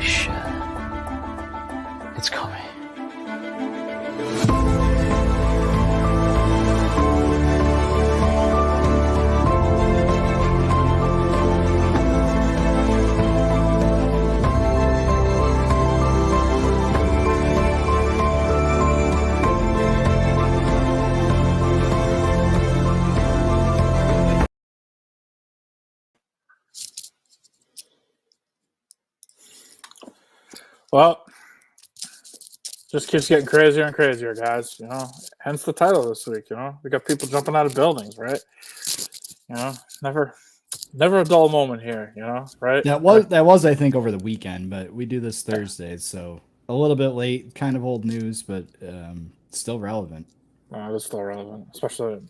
shit. It's coming. Well, just keeps getting crazier and crazier, guys. Hence the title this week. We got people jumping out of buildings, right? Never a dull moment here. Right? That was I think over the weekend, but we do this Thursday, so a little bit late, kind of old news, but still relevant. It's still relevant, especially.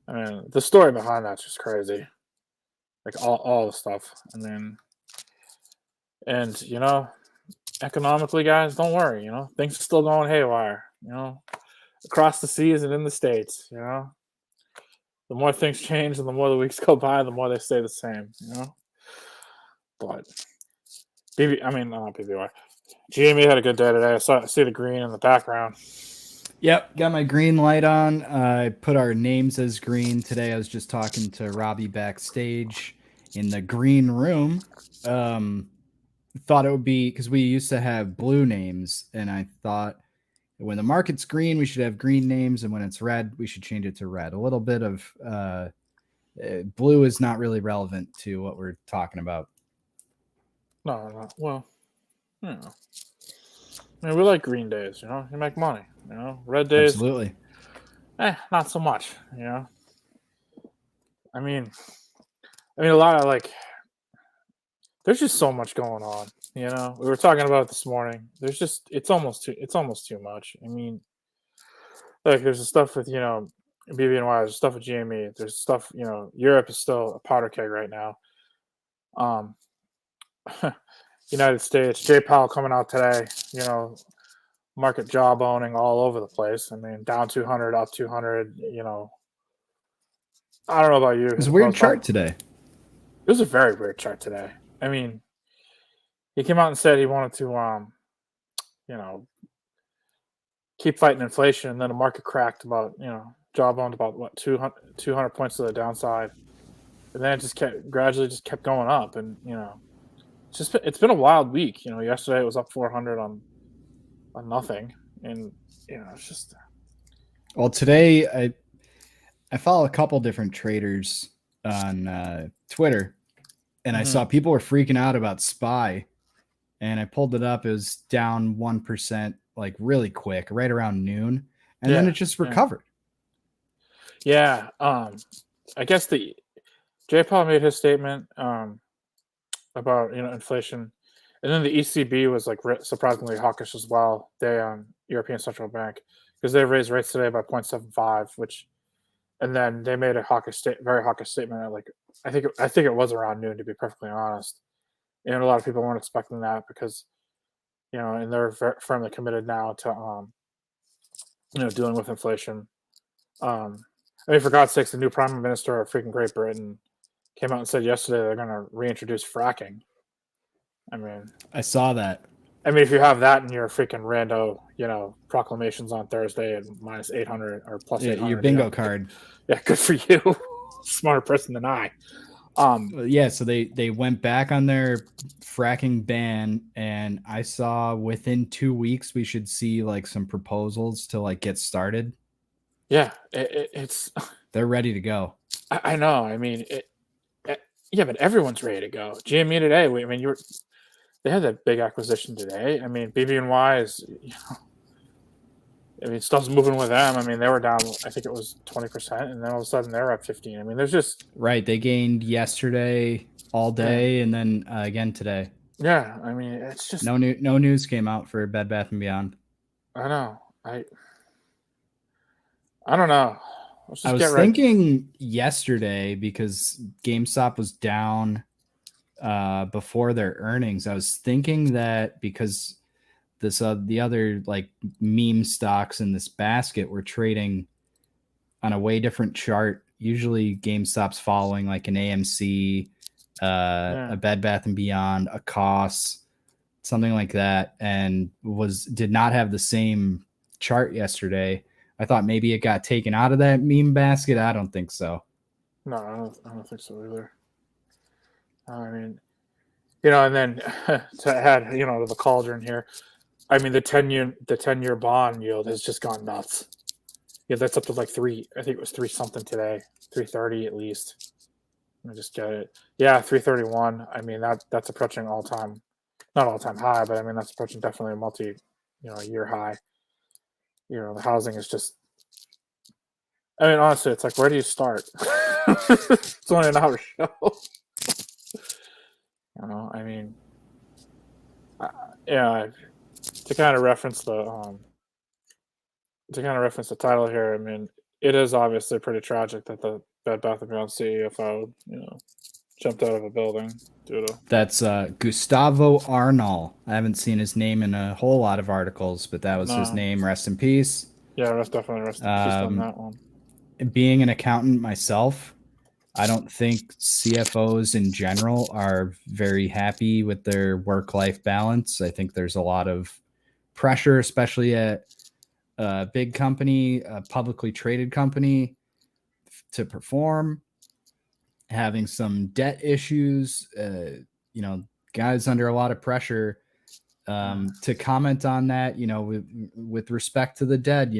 I mean, the story behind that's just crazy. Like all the stuff. I mean, and economically, guys, don't worry. Things are still going haywire. Across the seas and in the States. The more things change and the more the weeks go by, the more they stay the same. But not PBY. GME had a good day today. I see the green in the background. Yep, got my green light on. I put our names as green today. I was just talking to Robbie backstage in the green room. Thought it would be because we used to have blue names, and I thought when the market's green, we should have green names, and when it's red, we should change it to red. A little bit of blue is not really relevant to what we're talking about. No. Well, I mean, we like green days. You make money. Red days, absolutely. Not so much. I mean, a lot of there's just so much going on. We were talking about it this morning. It's almost too much. I mean, there's the stuff with BBNY, there's stuff with GME, there's stuff Europe is still a powder keg right now. United States, Jay Powell coming out today. Market job owning all over the place. I mean, down 200, up 200. I don't know about you. It was a weird chart today. It was a very weird chart today. I mean, he came out and said he wanted to, keep fighting inflation, and then the market cracked about, job owned about 200 points to the downside, and then it just gradually kept going up, and it's been a wild week. Yesterday it was up 400 on nothing, and it's just. Well, today I follow a couple different traders on Twitter. And I saw people were freaking out about SPY, and I pulled it up. It was down 1%, like really quick, right around noon, and then it just recovered. Yeah, I guess Jay Powell made his statement about inflation, and then the ECB was surprisingly hawkish as well. They European Central Bank, because they raised rates today by 0.75, and then they made a very hawkish statement at I think it was around noon, to be perfectly honest. And a lot of people weren't expecting that because, and they're firmly committed now to, dealing with inflation. I mean, for God's sakes, the new Prime Minister of freaking Great Britain came out and said yesterday they're going to reintroduce fracking. I mean, I saw that. I mean, if you have that in your freaking rando, proclamations on Thursday at minus 800 or plus 800, your bingo card. Yeah, good for you. Smarter person than I. So they went back on their fracking ban, and I saw within 2 weeks we should see some proposals to get started. Yeah, it's they're ready to go. I know. I mean, yeah, but everyone's ready to go. GME today. They had that big acquisition today. I mean, BBNY is. Stuff's moving with them. I mean, they were down, I think it was 20%, and then all of a sudden they're up 15%. I mean, there's just... Right. They gained yesterday all day, and then again today. Yeah. I mean, it's just... No news came out for Bed Bath & Beyond. I know. I don't know. I was thinking yesterday, because GameStop was down before their earnings, I was thinking that because... the other meme stocks in this basket were trading on a way different chart. Usually GameStop's following an AMC, a Bed Bath & Beyond, a COS, something like that, and did not have the same chart yesterday. I thought maybe it got taken out of that meme basket. I don't think so. No, I don't think so either. I mean, and then to add, to the cauldron here, I mean, the 10-year bond yield has just gone nuts. Yeah, that's up to like I think it was 3 something today, 330 at least. Let me just get it. Yeah, 331. I mean, that's approaching not all time high, but I mean, that's approaching definitely a year high. The housing is just, I mean, honestly, it's like, where do you start? It's only an hour show. I mean, yeah, to kind of reference the title here, I mean, it is obviously pretty tragic that the Bed Bath & Beyond CFO, jumped out of a building due to. That's Gustavo Arnal. I haven't seen his name in a whole lot of articles, but that was his name. Rest in peace. Yeah, that's definitely rest in peace on that one. Being an accountant myself, I don't think CFOs in general are very happy with their work-life balance. I think there's a lot of pressure, especially at a big company, a publicly traded company, to perform, having some debt issues, guys under a lot of pressure. To comment on that, with respect to the dead,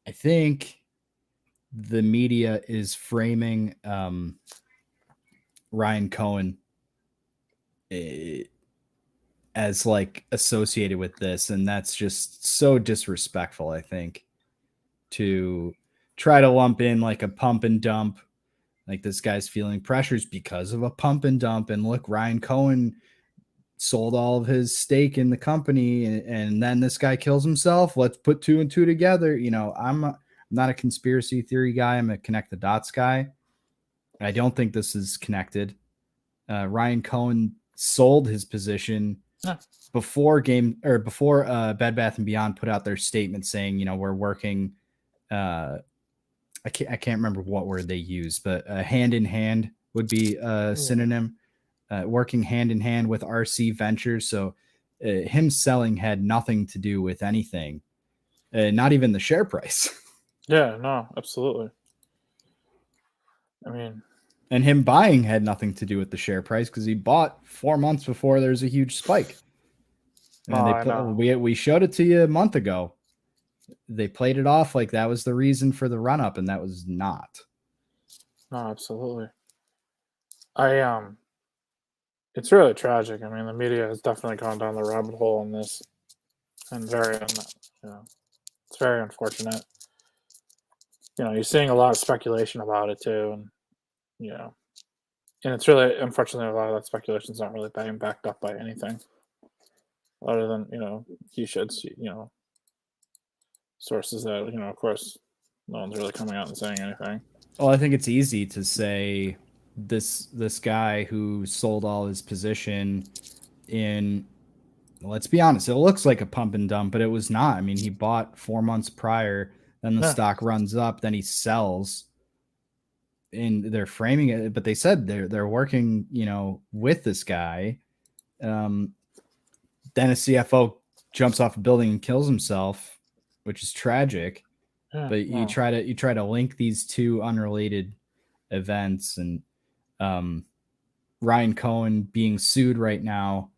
I think the media is framing Ryan Cohen as like associated with this, and that's just so disrespectful, I think, to try to lump in like a pump and dump, like this guy's feeling pressures because of a pump and dump, and look, Ryan Cohen sold all of his stake in the company, and then this guy kills himself. Let's put 2 and 2 together. I'm not a conspiracy theory guy. I'm a connect the dots guy. I don't think this is connected. Ryan Cohen sold his position before Bed Bath & Beyond put out their statement saying, we're working. I can't remember what word they use, but hand in hand would be a synonym. Working hand in hand with RC Ventures. So him selling had nothing to do with anything, not even the share price. Yeah, no, absolutely. I mean, and him buying had nothing to do with the share price because he bought 4 months before there's a huge spike. And we showed it to you a month ago. They played it off like that was the reason for the run up, and that was not. No, absolutely. It's really tragic. I mean, the media has definitely gone down the rabbit hole in this, and it's very unfortunate. You're seeing a lot of speculation about it too, and and it's really, unfortunately, a lot of that speculation is not really being backed up by anything other than you should see sources that of course no one's really coming out and saying anything. Well, I think it's easy to say this guy who sold all his position in, let's be honest, it looks like a pump and dump, but it was not. I mean, he bought 4 months prior, then the stock runs up, then he sells. And they're framing it, but they said they're working, with this guy. Then a CFO jumps off a building and kills himself, which is tragic. But you try to link these two unrelated events, and Ryan Cohen being sued right now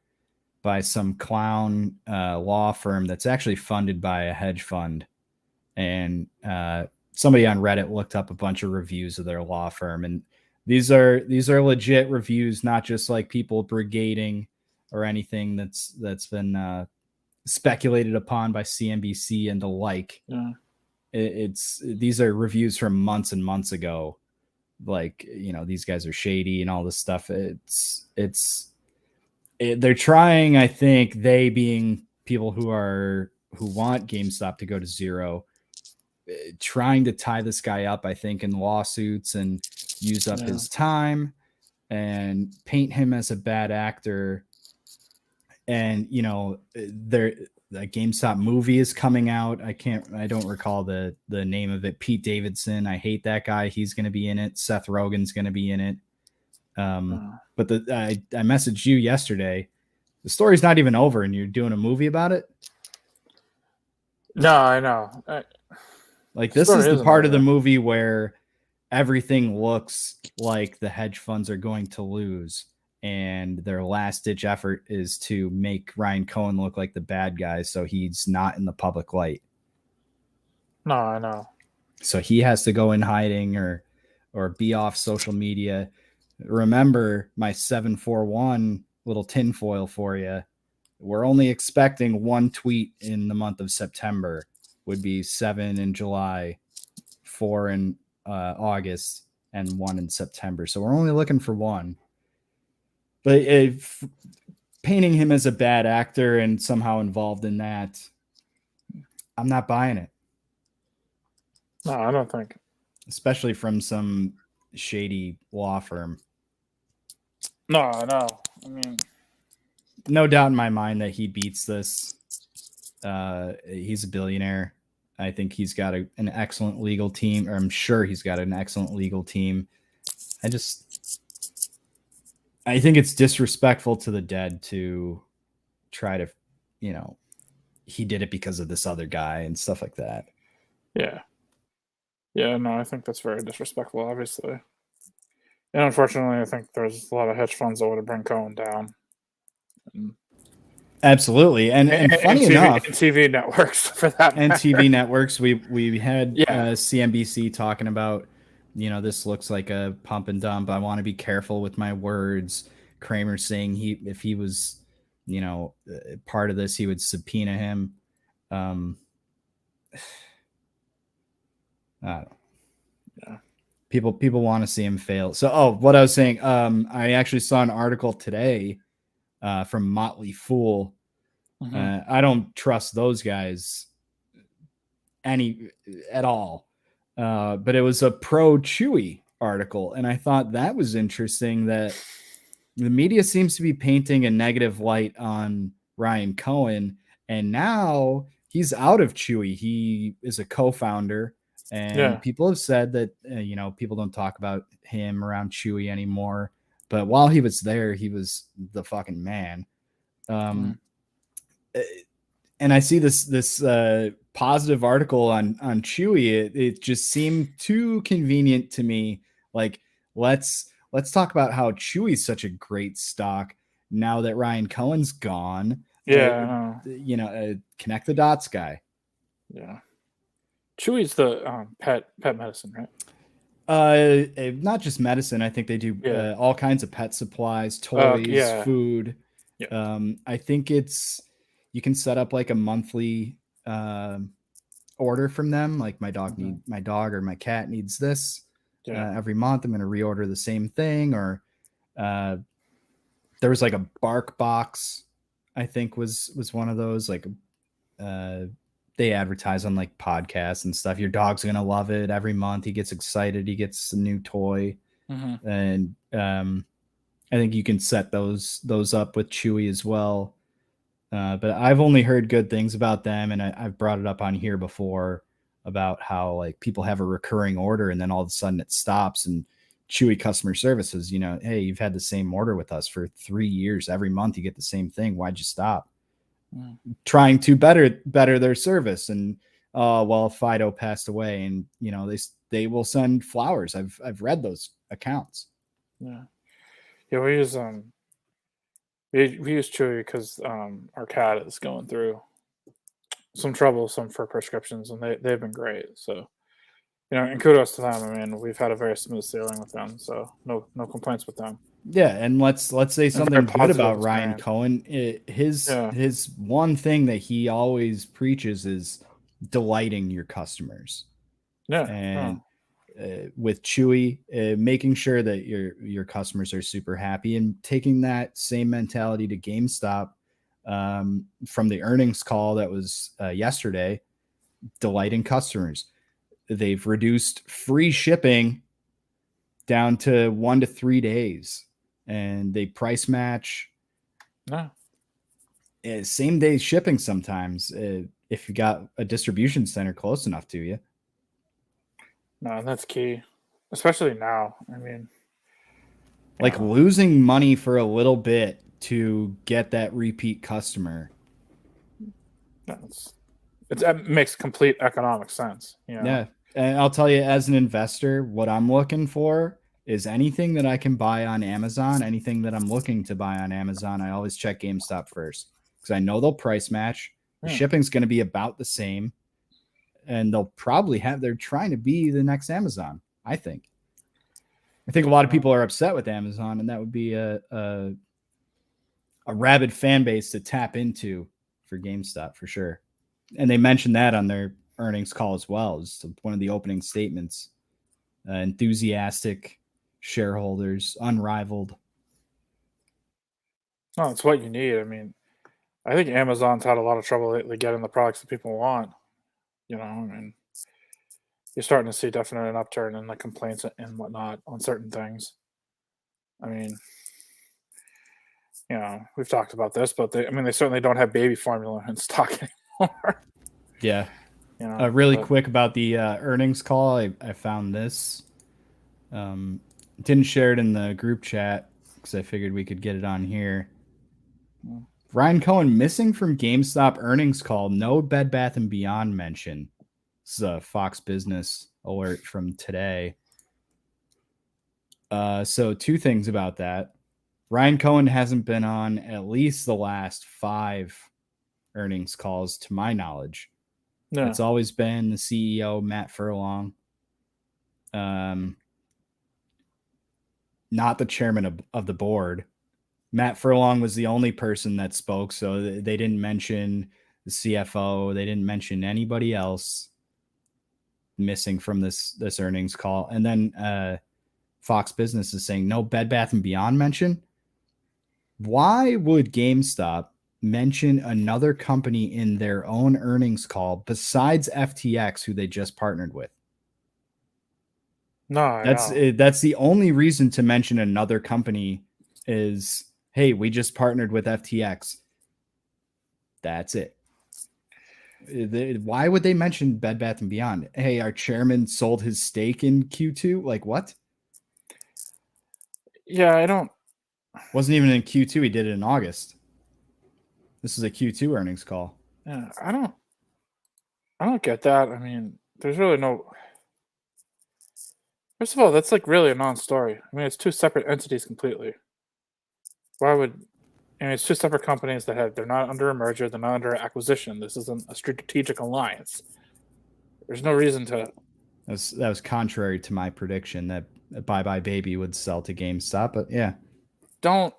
by some clown law firm that's actually funded by a hedge fund, and somebody on Reddit looked up a bunch of reviews of their law firm, and these are legit reviews, not just like people brigading or anything that's been speculated upon by CNBC and the like. Yeah. These are reviews from months and months ago. Like, these guys are shady and all this stuff. They're trying, I think, they being people who want GameStop to go to zero, trying to tie this guy up, I think, in lawsuits and use up his time and paint him as a bad actor. And, the GameStop movie is coming out. I don't recall the name of it. Pete Davidson. I hate that guy. He's going to be in it. Seth Rogen's going to be in it. But I messaged you yesterday. The story's not even over, and you're doing a movie about it. No, I know. Like, this is the part of the movie where everything looks like the hedge funds are going to lose, and their last ditch effort is to make Ryan Cohen look like the bad guy, so he's not in the public light. No, I know. So he has to go in hiding or be off social media. Remember my 741 little tinfoil for you. We're only expecting one tweet in the month of September. Would be 7 in July, 4 in August, and 1 in September. So we're only looking for one. But painting him as a bad actor and somehow involved in that, I'm not buying it. No, I don't think. Especially from some shady law firm. No, I mean, no doubt in my mind that he beats this. He's a billionaire. I think he's got an excellent legal team, or I'm sure he's got an excellent legal team. I think it's disrespectful to the dead to try to, he did it because of this other guy and stuff like that. Yeah. Yeah, no, I think that's very disrespectful, obviously. And unfortunately, I think there's a lot of hedge funds that would have bring Cohen down. Absolutely. And funny enough, TV networks for that. And TV networks, we had CNBC talking about, this looks like a pump and dump. I want to be careful with my words. Kramer saying if he was, part of this, he would subpoena him. Yeah. People want to see him fail. So, what I was saying, I actually saw an article today from Motley Fool. Mm-hmm. I don't trust those guys at all. But it was a pro Chewy article, and I thought that was interesting that the media seems to be painting a negative light on Ryan Cohen, and now he's out of Chewy. He is a co-founder. And people have said that, people don't talk about him around Chewy anymore. But while he was there, he was the fucking man. And I see this positive article on Chewy. It just seemed too convenient to me. Like, let's talk about how Chewy's such a great stock now that Ryan Cohen's gone. Yeah. Connect the dots guy. Yeah. Chewy's the pet medicine, right? Not just medicine. I think they do all kinds of pet supplies, toys, food. Yeah. I think you can set up like a monthly order from them. Like my dog or my cat needs this every month. I'm going to reorder the same thing. Or there was like a bark box, I think was one of those. Like they advertise on like podcasts and stuff. Your dog's going to love it. Every month he gets excited. He gets a new toy. Mm-hmm. And I think you can set those up with Chewy as well. But I've only heard good things about them. And I've brought it up on here before about how like people have a recurring order and then all of a sudden it stops, and Chewy customer services, hey, you've had the same order with us for 3 years. Every month you get the same thing. Why'd you stop? Trying to better their service. And Fido passed away, and they will send flowers. I've read those accounts. Yeah we use Chewy because our cat is going through some trouble, for prescriptions, and they've been great. So and kudos to them. I mean, we've had a very smooth sailing with them, so no complaints with them. Yeah, and let's say something good about Ryan Cohen. His one thing that he always preaches is delighting your customers. Yeah, and with Chewy, making sure that your customers are super happy, and taking that same mentality to GameStop from the earnings call that was yesterday, delighting customers. They've reduced free shipping down to 1 to 3 days. And they price match. Same day shipping sometimes if you got a distribution center close enough to you. No, that's key, especially now. I mean, losing money for a little bit to get that repeat customer. It makes complete economic sense. Yeah. And I'll tell you, as an investor, what I'm looking for is anything that I can buy on Amazon, anything that I'm looking to buy on Amazon, I always check GameStop first because I know they'll price match. The shipping's going to be about the same. And they'll probably they're trying to be the next Amazon, I think. I think a lot of people are upset with Amazon, and that would be a rabid fan base to tap into for GameStop for sure. And they mentioned that on their earnings call as well. It's one of the opening statements. Enthusiastic shareholders, unrivaled. Oh, it's what you need. I mean, I think Amazon's had a lot of trouble lately getting the products that people want. And you're starting to see definitely an upturn in the complaints and whatnot on certain things. I mean, we've talked about this, but they certainly don't have baby formula in stock anymore. Yeah. Really quick about the earnings call. I found this. Didn't share it in the group chat because I figured we could get it on here. Ryan Cohen missing from GameStop earnings call. No Bed Bath & Beyond mention. This is a Fox Business alert from today. So 2 things about that. Ryan Cohen hasn't been on at least the last 5 earnings calls to my knowledge. No. It's always been the CEO, Matt Furlong. Not the chairman of the board. Matt Furlong was the only person that spoke, so they didn't mention the CFO. They didn't mention anybody else missing from this earnings call. And then Fox Business is saying no Bed Bath & Beyond mention. Why would GameStop mention another company in their own earnings call besides FTX, who they just partnered with? No, that's the only reason to mention another company is, hey, we just partnered with FTX. That's it. Why would they mention Bed Bath & Beyond? Hey, our chairman sold his stake in Q2. Like what? Yeah, I don't. Wasn't even in Q2. He did it in August. This is a Q2 earnings call. Yeah, I don't get that. I mean, there's really no. First of all, that's like really a non-story. I mean, it's 2 separate entities completely. Why would? It's 2 separate companies they're not under a merger. They're not under acquisition. This isn't a strategic alliance. There's no reason to. That was contrary to my prediction that Bye Bye Baby would sell to GameStop, but yeah. Don't.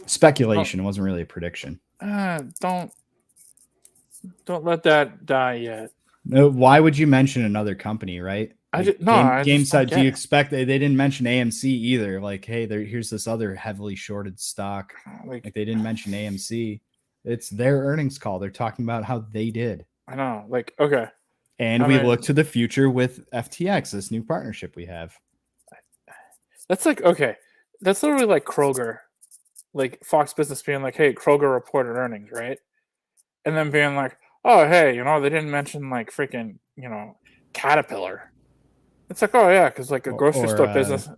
Speculation. It wasn't really a prediction. Don't let that die yet. No, why would you mention another company, right? GameStop. Do you expect they didn't mention AMC either? Like, hey, here's this other heavily shorted stock. Like they didn't mention AMC. It's their earnings call. They're talking about how they did. I know. Like, okay. And we look to the future with FTX, this new partnership we have. That's like, okay. That's literally like Kroger. Like Fox Business being like, hey, Kroger reported earnings, right? And then being like, oh, hey, they didn't mention like freaking, Caterpillar. It's like, oh yeah, because like a grocery store business.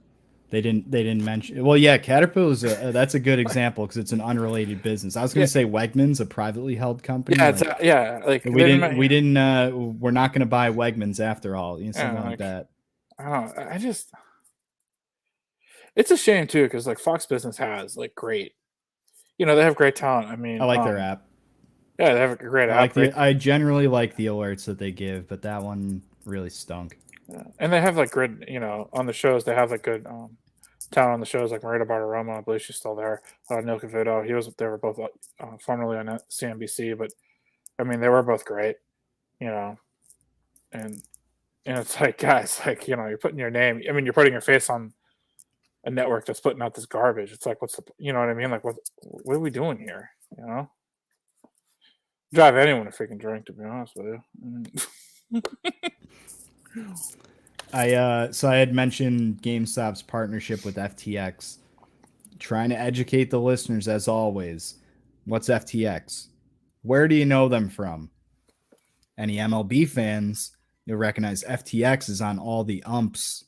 They didn't mention. Well, yeah, Caterpillar that's a good example because it's an unrelated business. I was going to say Wegmans, a privately held company. Yeah, we're not going to buy Wegmans after all. Something like that. I don't know. It's a shame too because like Fox Business has like great, they have great talent. I mean, I like their app. Yeah, they have a great app. I generally like the alerts that they give, but that one really stunk. Yeah. And they have like good, on the shows, they have like good talent on the shows, like Marita Bartiromo. I believe she's still there. Neil Cavuto, they were both formerly on CNBC, but I mean, they were both great, and it's like, guys, like, you're putting your name, you're putting your face on a network that's putting out this garbage. It's like, what's the, you know what I mean? Like, what are we doing here? Drive anyone to freaking drink, to be honest with you. So I had mentioned GameStop's partnership with FTX. Trying to educate the listeners as always. What's FTX? Where do you know them from? Any MLB fans, you'll recognize FTX is on all the umps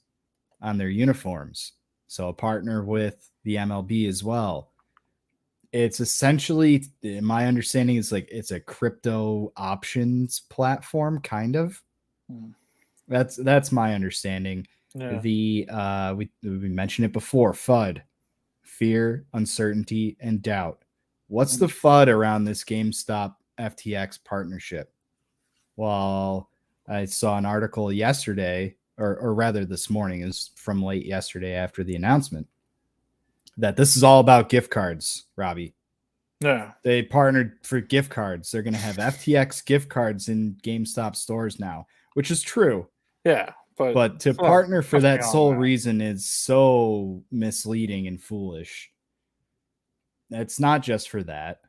on their uniforms. So a partner with the MLB as well. It's essentially, my understanding is like it's a crypto options platform, kind of. Hmm. That's my understanding. Yeah. We mentioned it before. FUD, fear, uncertainty, and doubt. What's the FUD around this GameStop FTX partnership? Well, I saw an article yesterday, or rather this morning, is from late yesterday after the announcement, that this is all about gift cards, Robbie. Yeah. They partnered for gift cards. They're going to have FTX gift cards in GameStop stores now, which is true. Yeah. But to partner for that sole reason is so misleading and foolish. It's not just for that.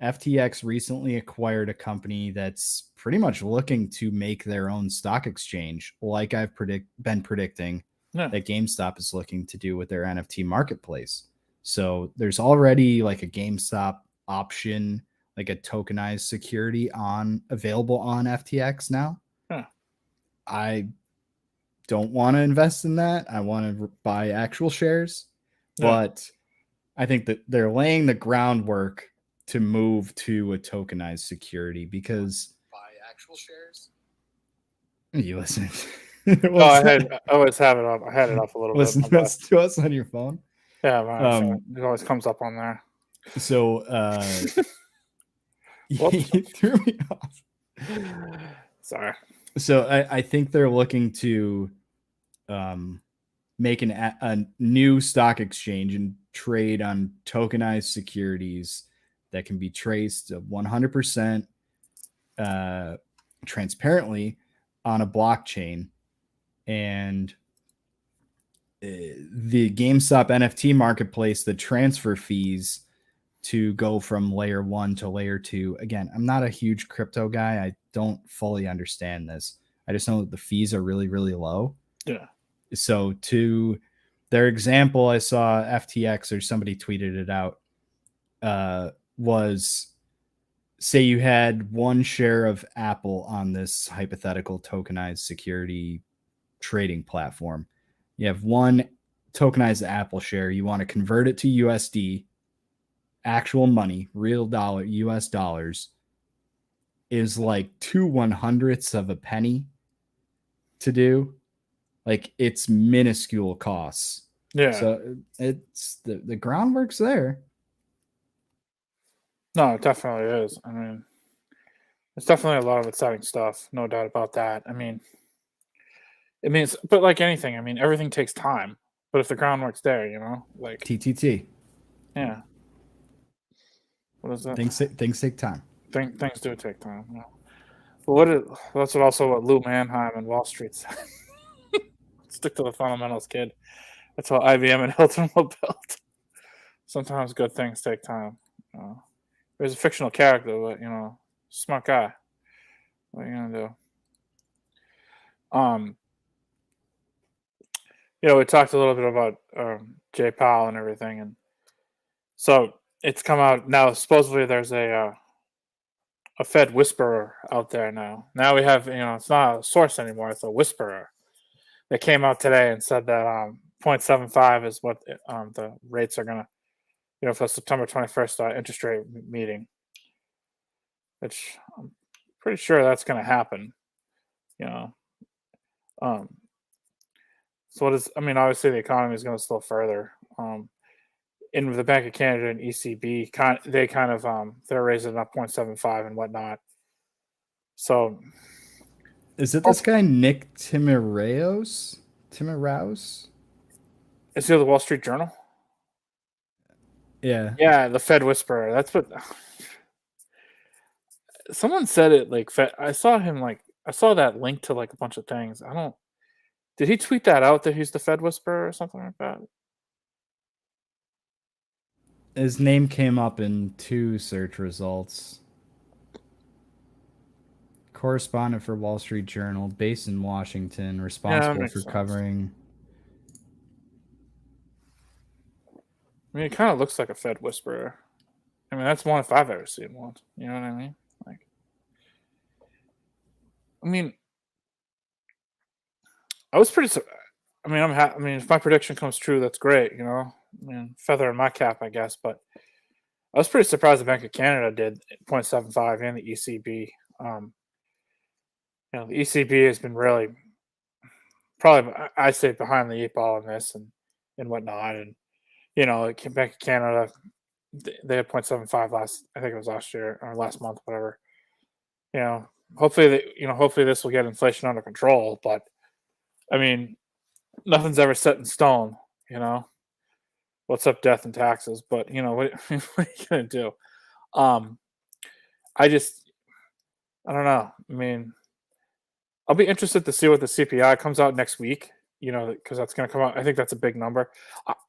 FTX recently acquired a company that's pretty much looking to make their own stock exchange, like I've been predicting that GameStop is looking to do with their NFT marketplace. So there's already like a GameStop option, like a tokenized security available on FTX now. Yeah. I don't want to invest in that. I want to buy actual shares, but I think that they're laying the groundwork to move to a tokenized security because Buy actual shares. you listen. I always have it up. I had it up a little listen bit. Listen to us on your phone. Yeah, it always comes up on there. So you threw me off. Sorry. So I think they're looking to make a new stock exchange and trade on tokenized securities that can be traced 100% transparently on a blockchain. And the GameStop NFT marketplace, the transfer fees to go from layer 1 to layer 2. Again, I'm not a huge crypto guy. I don't fully understand this. I just know that the fees are really, really low. Yeah. So to their example, I saw FTX or somebody tweeted it out, was say you had one share of Apple on this hypothetical tokenized security trading platform. You have one tokenized Apple share. You want to convert it to USD, actual money, real dollar, US dollars, is like 2/100ths of a penny to do. Like it's minuscule costs. Yeah. So it's the groundwork's there. No, it definitely is. I mean, it's definitely a lot of exciting stuff. No doubt about that. I mean, but like anything, I mean, everything takes time. But if the groundwork's there, like TTT. Yeah. What is that? Things take time. Things do take time. Yeah. But that's what Lou Manheim and Wall Street said. Stick to the fundamentals, kid. That's what IBM and Hilton were built. Sometimes good things take time. There's a fictional character, but smart guy. What are you gonna do? We talked a little bit about Jay Powell and everything, and so it's come out now. Supposedly, there's a Fed whisperer out there now. Now we have, it's not a source anymore; it's a whisperer. They came out today and said that 0.75 is what the rates are gonna, for September 21st interest rate meeting, which I'm pretty sure that's gonna happen. So obviously the economy is going to slow further. In the Bank of Canada and ECB, they're raising it up 0.75 and whatnot. So, is it this guy Nick Timiraos? Is he the Wall Street Journal? Yeah. Yeah, the Fed whisperer. That's what someone said it. Like, I saw him. I saw that link to a bunch of things. Did he tweet that out that he's the Fed whisperer or something like that? His name came up in 2 search results. Correspondent for Wall Street Journal, based in Washington, responsible for covering. I mean, it kind of looks like a Fed whisperer. I mean, that's one if I've ever seen one. You know what I mean? I was pretty. If my prediction comes true, that's great. Feather in my cap, I guess. But I was pretty surprised the Bank of Canada did 0.75 and the ECB. The ECB has been really probably, I'd say, behind the 8 ball in this and whatnot. And Bank of Canada, they had 0.75 I think it was last year or last month, whatever. Hopefully this will get inflation under control. But I mean, nothing's ever set in stone. What's up, death and taxes? But what are you gonna do? I don't know. I mean, I'll be interested to see what the CPI comes out next week. Because that's going to come out. I think that's a big number.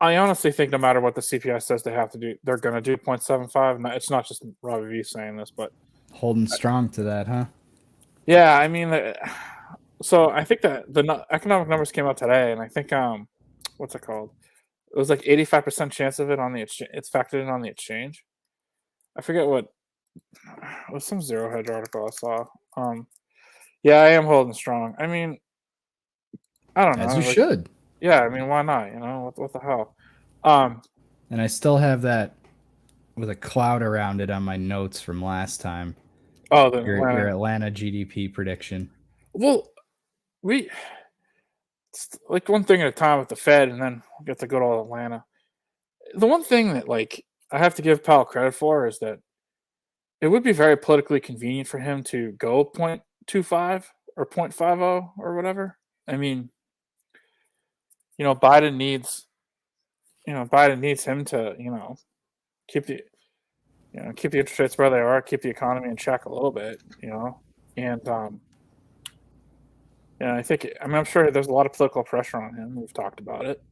I honestly think no matter what the CPI says they have to do, they're going to do 0.75. It's not just Robbie V saying this, but holding strong to that, huh? Yeah, I mean, so I think that the economic numbers came out today, and I think what's it called? It was like 85% chance of it on the exchange. It's factored in on the exchange. I forget what. It was some Zero Hedge article I saw. Yeah, I am holding strong. I mean, I don't know. As you should. Yeah, I mean, why not? What the hell? And I still have that with a cloud around it on my notes from last time. Oh, your Atlanta GDP prediction. Well, it's like one thing at a time with the Fed, and then we'll get to good old Atlanta. The one thing that I have to give Powell credit for is that it would be very politically convenient for him to go 0.25 or 0.50 or whatever. I mean, Biden needs him to keep the interest rates where they are, keep the economy in check a little bit, and I'm sure there's a lot of political pressure on him. We've talked about it,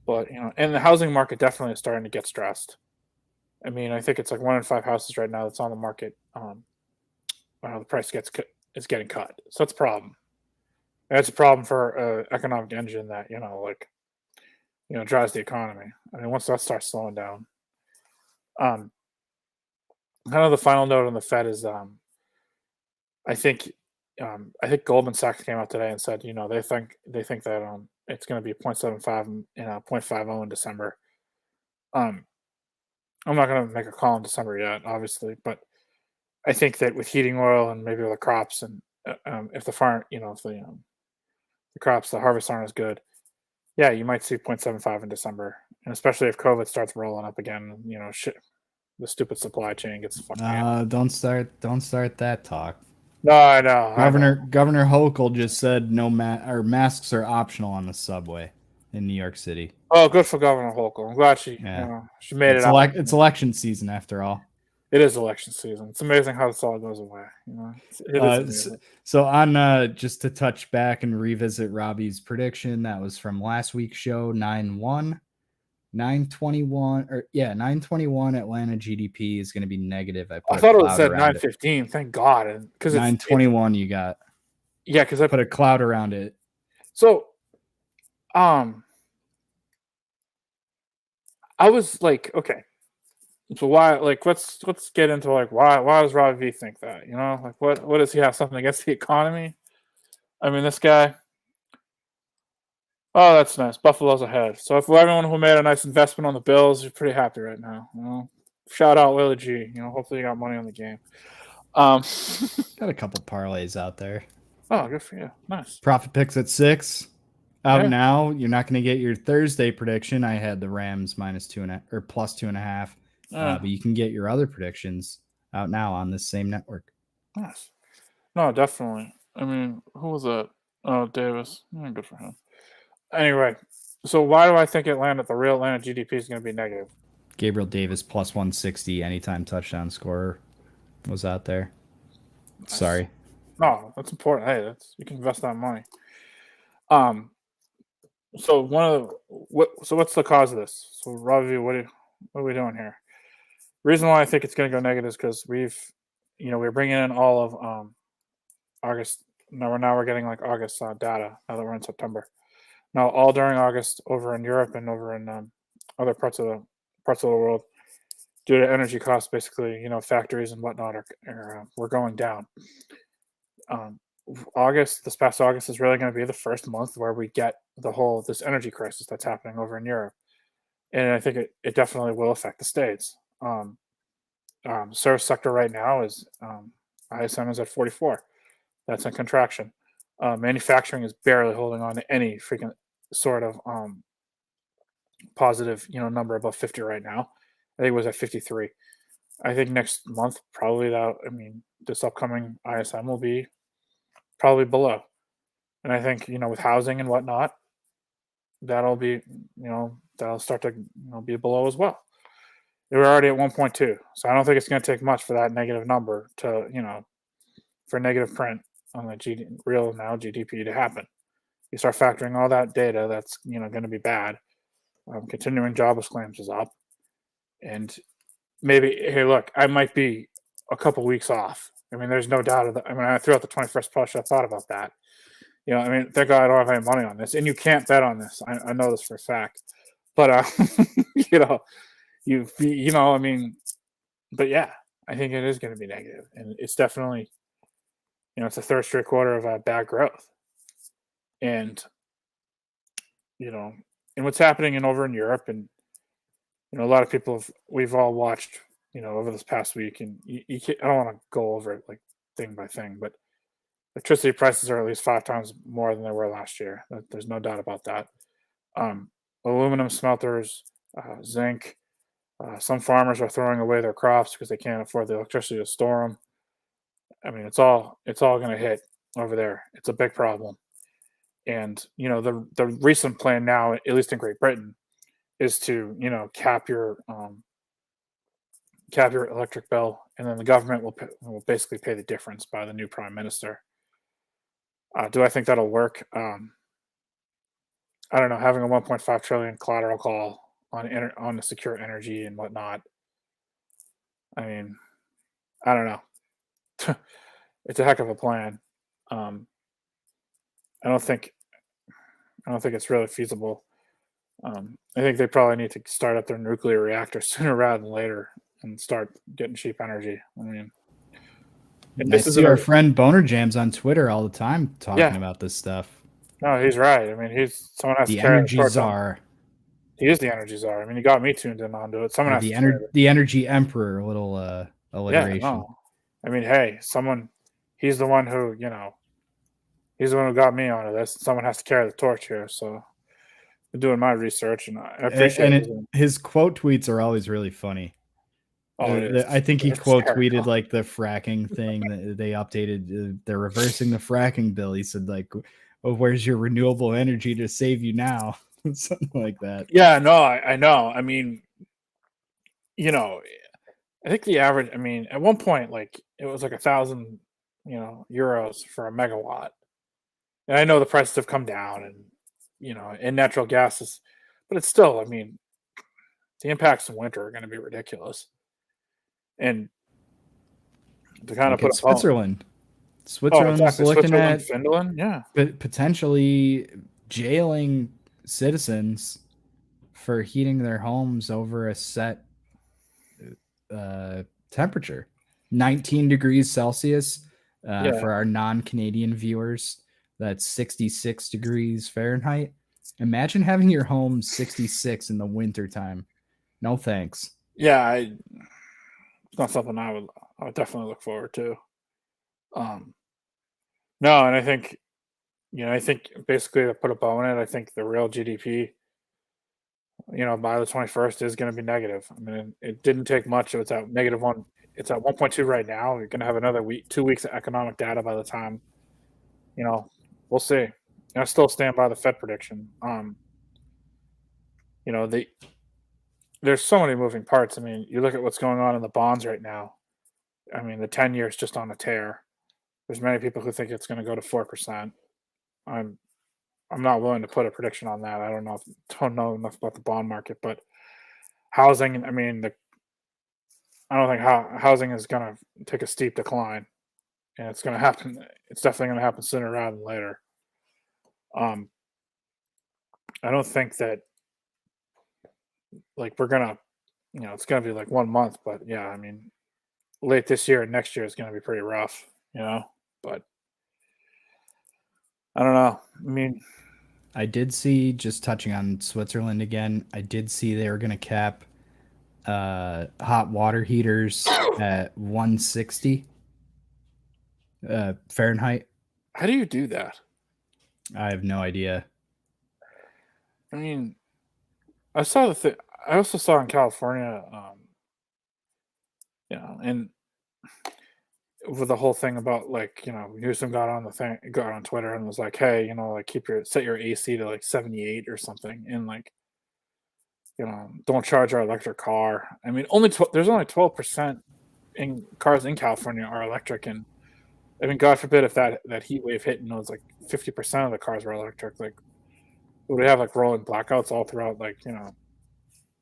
but and the housing market definitely is starting to get stressed. I mean, I think it's like 1 in 5 houses right now that's on the market. The price is getting cut, so that's a problem. That's a problem for economic engine that drives the economy. I mean, once that starts slowing down, kind of the final note on the Fed is, I think Goldman Sachs came out today and said, they think that it's going to be 0.75 and 0.50 in December. I'm not going to make a call in December yet, obviously, but I think that with heating oil and maybe with the crops and if the farm, if the crops, the harvests aren't as good, yeah, you might see 0.75 in December, and especially if COVID starts rolling up again, the stupid supply chain gets fucking. Don't start that talk. No, I know. Governor Hochul just said masks are optional on the subway in New York City. Oh, good for Governor Hochul. I'm glad she made it out. It's election season after all. It is election season. It's amazing how this all goes away. So on just to touch back and revisit Robbie's prediction, that was from last week's show, 9/1. 921 Atlanta GDP is going to be negative. I thought it said 915. Thank God, because 921 you got. Yeah, because I put a cloud around it. So, I was like, okay. So why? Let's get into why does Robbie V think that? What does he have something against the economy? I mean, this guy. Oh, that's nice. Buffalo's ahead. So for everyone who made a nice investment on the Bills, you're pretty happy right now. Shout out Willie G. Hopefully you got money on the game. Got a couple parlays out there. Oh, good for you. Nice. Profit picks at 6. Out now. You're not going to get your Thursday prediction. I had the Rams -2.5 or +2.5. But you can get your other predictions out now on this same network. Nice. No, definitely. I mean, who was that? Oh, Davis. Good for him. Anyway, so why do I think the real Atlanta GDP is going to be negative? Gabriel Davis +160 anytime touchdown scorer was out there. Nice. Sorry. No, that's important. Hey, you can invest that money. So what's the cause of this? So Robbie, what are we doing here? Reason why I think it's going to go negative is because we're bringing in all of August. Now we're getting August data now that we're in September. Now, all during August, over in Europe and over in other parts of the world, due to energy costs, basically, factories and whatnot we're going down. This past August is really going to be the first month where we get this energy crisis that's happening over in Europe, and I think it definitely will affect the States. Service sector right now is ISM is at 44. That's a contraction. Manufacturing is barely holding on to any freaking sort of positive, number above 50 right now. I think it was at 53. I think next month, probably this upcoming ISM will be probably below. And I think, with housing and whatnot, that'll be, that'll start to, be below as well. They were already at 1.2. So I don't think it's going to take much for that negative number to, for negative print on the real now GDP to happen. You start factoring all that data that's, going to be bad. Continuing jobless claims is up. And maybe, hey, look, I might be a couple weeks off. I mean, there's no doubt of that. I mean, I threw out the 21st push. I thought about that. Thank God I don't have any money on this. And you can't bet on this. I know this for a fact. But, but yeah, I think it is going to be negative. And it's definitely, it's the third straight quarter of bad growth. And, and what's happening over in Europe, and a lot of people we've all watched, over this past week, and you can't, I don't want to go over it like thing by thing, but electricity prices are at least 5 times more than they were last year. There's no doubt about that. Aluminum smelters, zinc. Some farmers are throwing away their crops because they can't afford the electricity to store them. I mean, it's all going to hit over there. It's a big problem. And the recent plan now, at least in Great Britain, is to cap your electric bill, and then the government will basically pay the difference by the new prime minister. Do I think that'll work? I don't know. Having a 1.5 trillion collateral call on the secure energy and whatnot. I mean, I don't know. It's a heck of a plan. I don't think it's really feasible. I think they probably need to start up their nuclear reactor sooner rather than later and start getting cheap energy. I mean, I see our friend Boner Jams on Twitter all the time talking about this stuff. No, he's right. I mean, someone has the to carry energy czar. He is the energy czar. I mean, he got me tuned in onto it. Someone has the energy emperor. A little alliteration. Yeah, no. I mean, hey, he's the one who he's the one who got me onto this. Someone has to carry the torch here. So I'm doing my research, and I appreciate it. His quote tweets are always really funny. I think he quote tweeted like the fracking thing that they updated. They're reversing the fracking bill. He said like, "Oh, where's your renewable energy to save you now?" Something like that. Yeah, no, I know. I mean, I think the average. I mean, at one point, like it was like 1,000, euros for a megawatt. And I know the prices have come down, and and natural gas is, but it's still. I mean, the impacts in winter are going to be ridiculous. And to kind of put Switzerland. Switzerland's looking at Finland, yeah, potentially jailing citizens for heating their homes over a set temperature, 19 degrees Celsius. For our non-Canadian viewers, that's 66 degrees Fahrenheit. Imagine having your home 66 in the winter time. No thanks. Yeah, it's not something I would definitely look forward to. No, and I think basically to put a bow in it, I think the real GDP, by the 21st is going to be negative. I mean, it didn't take much. It's at -1. It's at 1.2 right now. You're going to have another 2 weeks of economic data by the time. We'll see. I still stand by the Fed prediction. There's so many moving parts. I mean, you look at what's going on in the bonds right now. I mean, the 10-year is just on a tear. There's many people who think it's going to go to 4%. I'm not willing to put a prediction on that. I don't know enough about the bond market, but housing. I mean, I don't think housing is going to take a steep decline, and it's going to happen. It's definitely going to happen sooner rather than later. I don't think that like we're gonna, it's gonna be like 1 month, but yeah, I mean, late this year and next year is gonna be pretty rough, but I don't know. I mean, I did see, just touching on Switzerland again, I did see they were gonna cap hot water heaters at 160 Fahrenheit. How do you do that? I have no idea. I mean, I saw the thing. I also saw in California, and with the whole thing about like, Newsom got on Twitter and was like, hey, like set your AC to like 78 or something, and like, don't charge our electric car. I mean, there's only 12% in cars in California are electric, and I mean, God forbid if that heat wave hit and it was like 50% of the cars were electric, like would we have like rolling blackouts all throughout, like,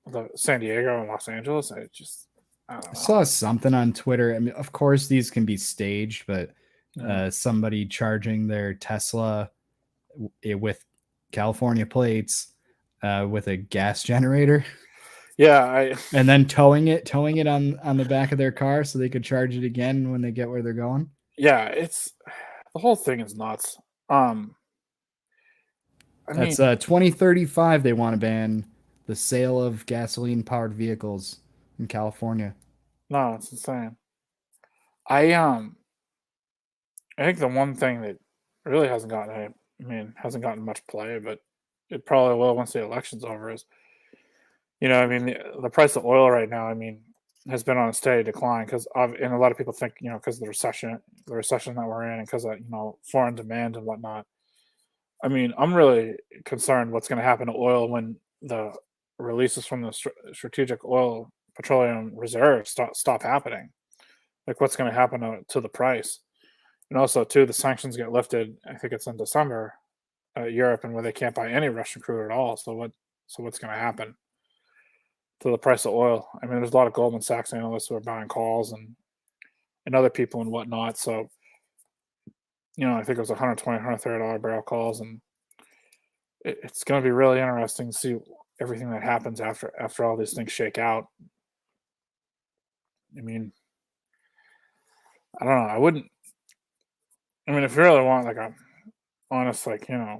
the San Diego and Los Angeles? I don't know. I saw something on Twitter. I mean, of course, these can be staged, but somebody charging their Tesla with California plates with a gas generator. Yeah, and then towing it on the back of their car so they could charge it again when they get where they're going. Yeah, it's the whole thing is nuts. That's 2035. They want to ban the sale of gasoline-powered vehicles in California. No, it's insane. I think the one thing that really hasn't gotten much play, but it probably will once the election's over, is, the price of oil right now, has been on a steady decline and a lot of people think, because of the recession that we're in, and because of, foreign demand and whatnot. I'm really concerned what's going to happen to oil when the releases from the strategic oil petroleum reserves stop happening. Like, what's going to happen to the price? And also, too, the sanctions get lifted. I think it's in December, Europe, and where they can't buy any Russian crude at all. So what's going to happen to the price of oil? There's a lot of Goldman Sachs analysts who are buying calls and other people and whatnot. So, I think it was $120, $130 barrel calls, and it's going to be really interesting to see everything that happens after all these things shake out. I don't know. I wouldn't. If you really want like a honest, like, I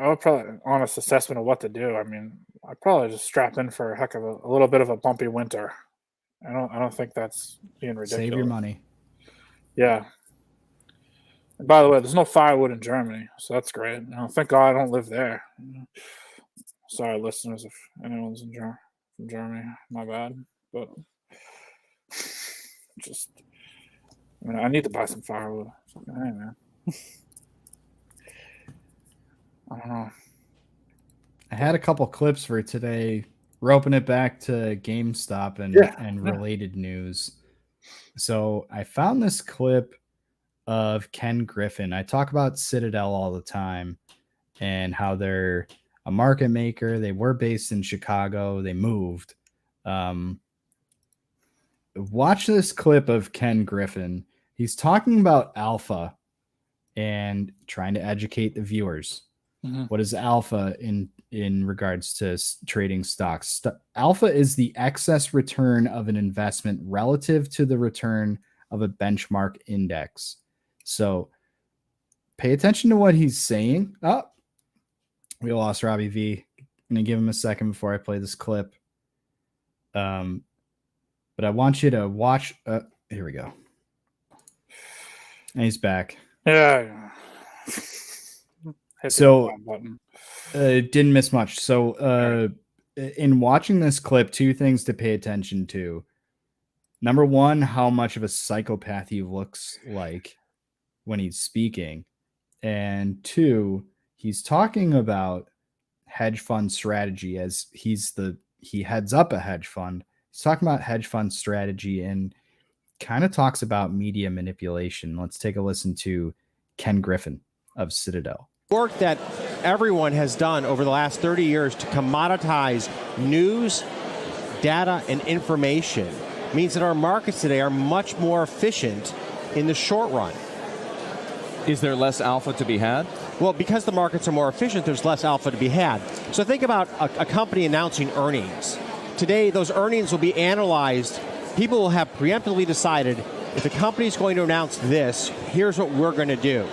would probably an honest assessment of what to do. I'd probably just strap in for a heck of a little bit of a bumpy winter. I don't think that's being ridiculous. Save your money. Yeah. And by the way, there's no firewood in Germany, so that's great. Thank God I don't live there. Sorry, listeners, if anyone's from Germany, my bad. But I need to buy some firewood. Hey, man. I don't know. I had a couple clips for today, roping it back to GameStop and related news. So I found this clip of Ken Griffin. I talk about Citadel all the time and how they're a market maker. They were based in Chicago. They moved. Watch this clip of Ken Griffin. He's talking about alpha and trying to educate the viewers. Mm-hmm. What is alpha in regards to trading stocks? Alpha is the excess return of an investment relative to the return of a benchmark index. So pay attention to what he's saying. Oh, we lost Robbie V. I'm going to give him a second before I play this clip. But I want you to watch. Here we go. And he's back. Yeah. So didn't miss much. So in watching this clip, two things to pay attention to. Number one, how much of a psychopath he looks like when he's speaking. And two, he's talking about hedge fund strategy as he heads up a hedge fund. He's talking about hedge fund strategy and kind of talks about media manipulation. Let's take a listen to Ken Griffin of Citadel. Work that everyone has done over the last 30 years to commoditize news, data, and information means that our markets today are much more efficient in the short run. Is there less alpha to be had? Well, because the markets are more efficient, there's less alpha to be had. So think about a company announcing earnings. Today, those earnings will be analyzed. People will have preemptively decided, if the company is going to announce this, here's what we're going to do.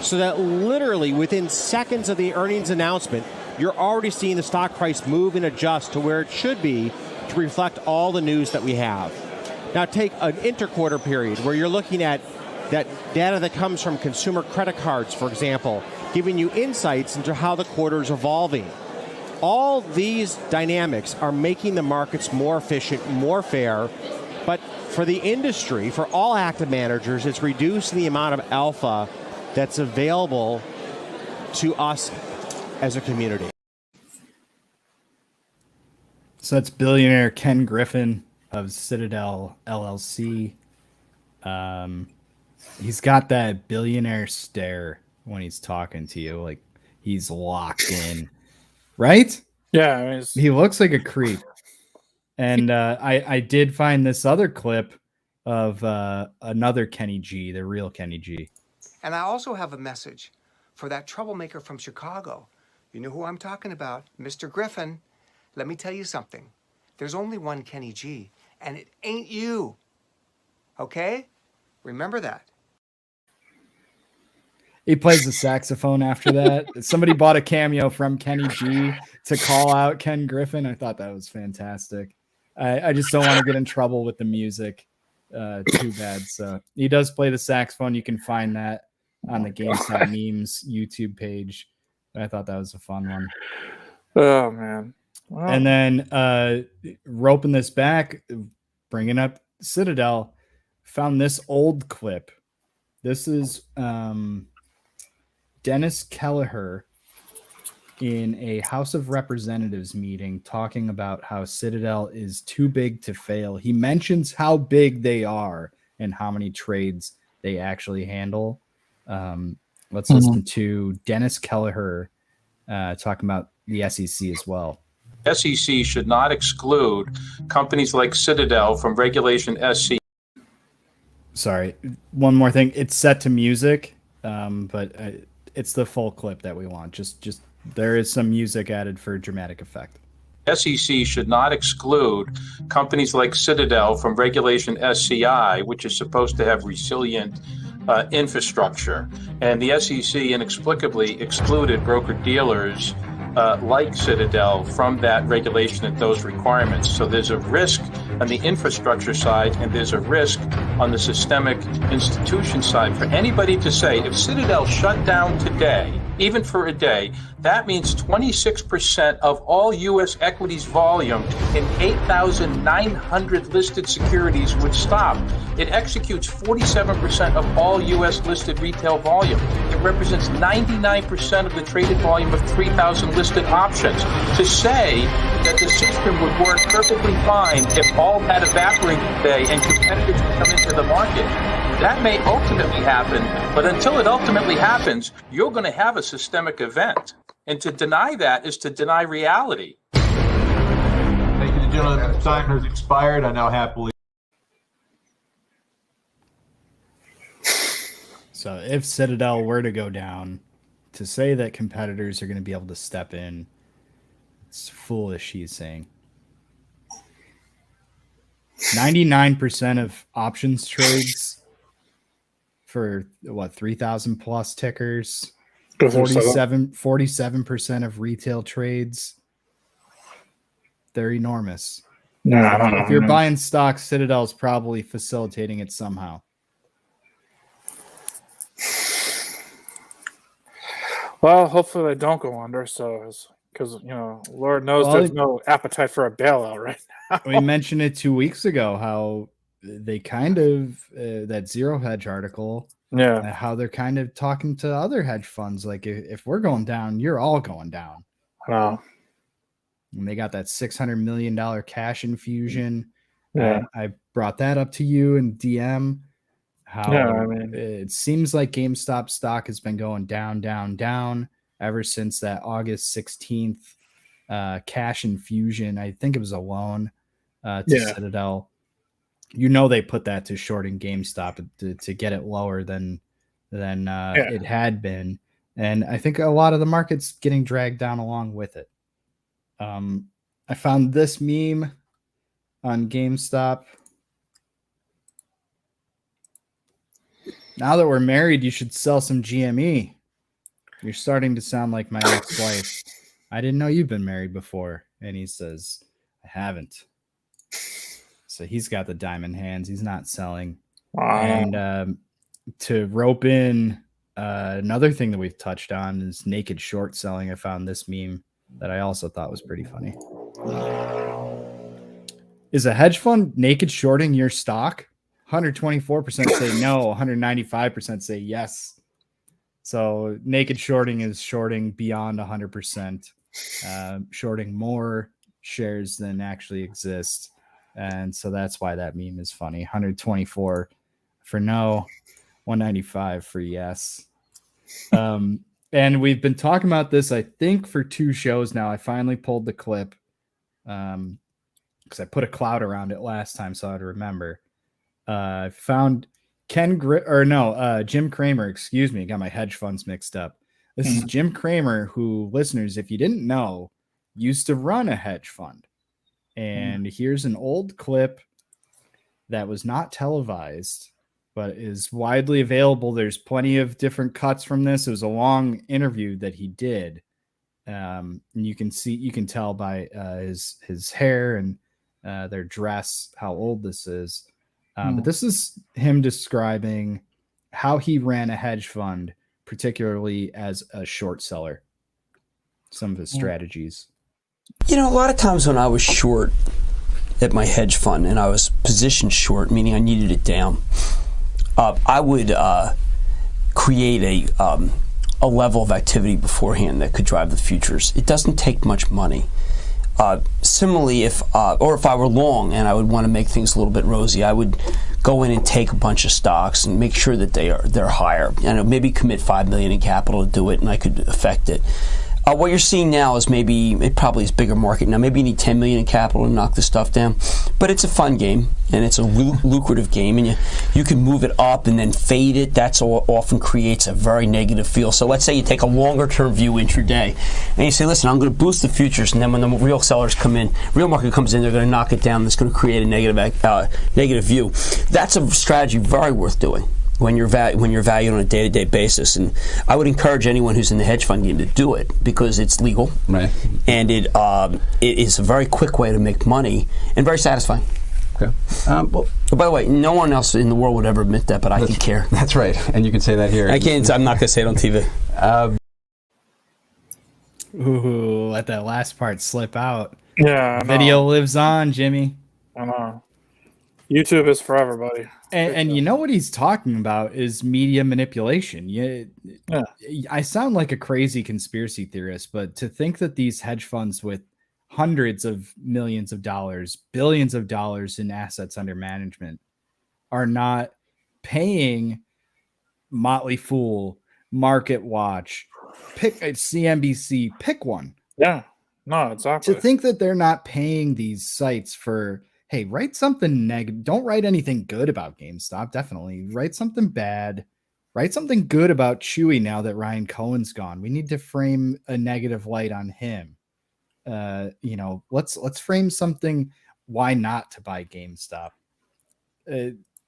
So that literally within seconds of the earnings announcement, you're already seeing the stock price move and adjust to where it should be to reflect all the news that we have. Now take an interquarter period where you're looking at that data that comes from consumer credit cards, for example, giving you insights into how the quarter is evolving. All these dynamics are making the markets more efficient, more fair, but for the industry, for all active managers, it's reducing the amount of alpha that's available to us as a community. So that's billionaire Ken Griffin of Citadel LLC. He's got that billionaire stare when he's talking to you, like he's locked in, right? Yeah, I mean, He looks like a creep. And I did find this other clip of another Kenny G, the real Kenny G. And I also have a message for that troublemaker from Chicago. You know who I'm talking about, Mr. Griffin. Let me tell you something. There's only one Kenny G, and it ain't you. Okay? Remember that. He plays the saxophone after that. Somebody bought a cameo from Kenny G to call out Ken Griffin. I thought that was fantastic. I just don't want to get in trouble with the music too bad. So he does play the saxophone. You can find that on the GameStop Memes YouTube page. I thought that was a fun one. Oh, man. Wow. And then roping this back, bringing up Citadel, found this old clip. This is Dennis Kelleher in a House of Representatives meeting talking about how Citadel is too big to fail. He mentions how big they are and how many trades they actually handle. Let's listen to Dennis Kelleher talking about the SEC as well. SEC should not exclude companies like Citadel from Regulation SC. Sorry, one more thing. It's set to music, but it's the full clip that we want. Just there is some music added for dramatic effect. SEC should not exclude companies like Citadel from Regulation SCI, which is supposed to have resilient infrastructure. And the SEC inexplicably excluded broker-dealers like Citadel from that regulation and those requirements. So there's a risk on the infrastructure side, and there's a risk on the systemic institution side. For anybody to say, if Citadel shut down today, even for a day, that means 26% of all U.S. equities volume in 8,900 listed securities would stop. It executes 47% of all U.S. listed retail volume. It represents 99% of the traded volume of 3,000 listed options. To say that the system would work perfectly fine if all had evaporated today and competitors would come into the market, that may ultimately happen, but until it ultimately happens, you're going to have a systemic event. And to deny that is to deny reality. Thank you, gentlemen. Time has expired. I now happily. So if Citadel were to go down, to say that competitors are going to be able to step in, it's foolish, he's saying. 99% of options trades for what, 3,000 plus tickers, 47% of retail trades. They're enormous. No, I don't know. If you're buying stocks, Citadel is probably facilitating it somehow. Well, hopefully they don't go under. So, because Lord knows there's no appetite for a bailout right now. We mentioned it 2 weeks ago how they kind of that Zero Hedge article. Yeah, how they're kind of talking to other hedge funds, like if we're going down, you're all going down. Wow. And they got that $600 million cash infusion. Yeah, I brought that up to you in DM. How it seems like GameStop stock has been going down, down, down ever since that August 16th cash infusion. I think it was a loan to Citadel. They put that to shorting GameStop to get it lower than it had been. And I think a lot of the market's getting dragged down along with it. I found this meme on GameStop. Now that we're married, you should sell some GME. You're starting to sound like my ex-wife. I didn't know you've been married before. And he says, I haven't. So he's got the diamond hands. He's not selling. Wow. And to rope in another thing that we've touched on is naked short selling. I found this meme that I also thought was pretty funny. Is a hedge fund naked shorting your stock? 124% say no, 195% say yes. So naked shorting is shorting beyond 100%, shorting more shares than actually exist. And so that's why that meme is funny. 124 for no, 195 for yes. And we've been talking about this, I think, for 2 shows now. I finally pulled the clip because I put a cloud around it last time, so I'd remember. Found Jim Cramer, excuse me, got my hedge funds mixed up. This is Jim Cramer, who, listeners, if you didn't know, used to run a hedge fund. And here's an old clip that was not televised, but is widely available. There's plenty of different cuts from this. It was a long interview that he did. And you can tell by his hair and their dress how old this is. But this is him describing how he ran a hedge fund, particularly as a short seller. Some of his strategies. A lot of times when I was short at my hedge fund and I was positioned short, meaning I needed it down, I would create a level of activity beforehand that could drive the futures. It doesn't take much money. Similarly, if I were long and I would want to make things a little bit rosy, I would go in and take a bunch of stocks and make sure that they're higher. And maybe commit $5 million in capital to do it, and I could affect it. What you're seeing now is it probably is bigger market now. Maybe you need $10 million in capital to knock this stuff down, but it's a fun game and it's a lucrative game, and you can move it up and then fade it. That's often creates a very negative feel. So let's say you take a longer term view intraday, and you say, listen, I'm going to boost the futures, and then when the real sellers come in, real market comes in, they're going to knock it down. That's going to create a negative view. That's a strategy very worth doing when you're valued on a day-to-day basis. And I would encourage anyone who's in the hedge fund game to do it because it's legal, right? And it is a very quick way to make money and very satisfying. Okay. By the way, no one else in the world would ever admit that, but I can care. That's right, and you can say that here. I can't. I'm not going to say it on TV. Ooh, let that last part slip out. Yeah, video lives on, Jimmy. I know. YouTube is forever, buddy. And you know what he's talking about is media manipulation. Yeah. I sound like a crazy conspiracy theorist, but to think that these hedge funds with hundreds of millions of dollars, billions of dollars in assets under management are not paying Motley Fool, Market Watch, pick CNBC, pick one. Yeah, no, exactly. To think that they're not paying these sites for, hey, write something negative. Don't write anything good about GameStop. Definitely write something bad. Write something good about Chewy now that Ryan Cohen's gone. We need to frame a negative light on him. Let's frame something. Why not to buy GameStop?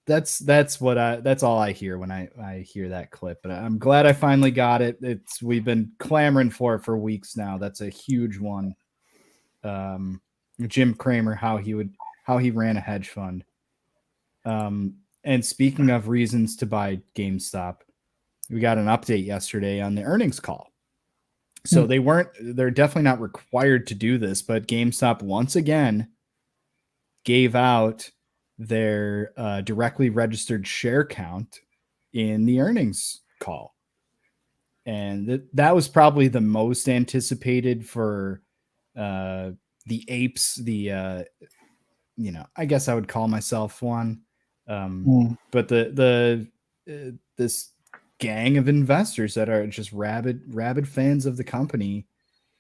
That's all I hear when I hear that clip. But I'm glad I finally got it. We've been clamoring for it for weeks now. That's a huge one. Jim Cramer, how he ran a hedge fund. And speaking of reasons to buy GameStop, we got an update yesterday on the earnings call. So they're definitely not required to do this, but GameStop once again gave out their directly registered share count in the earnings call. And that was probably the most anticipated for the apes, I guess I would call myself one. But this gang of investors that are just rabid fans of the company,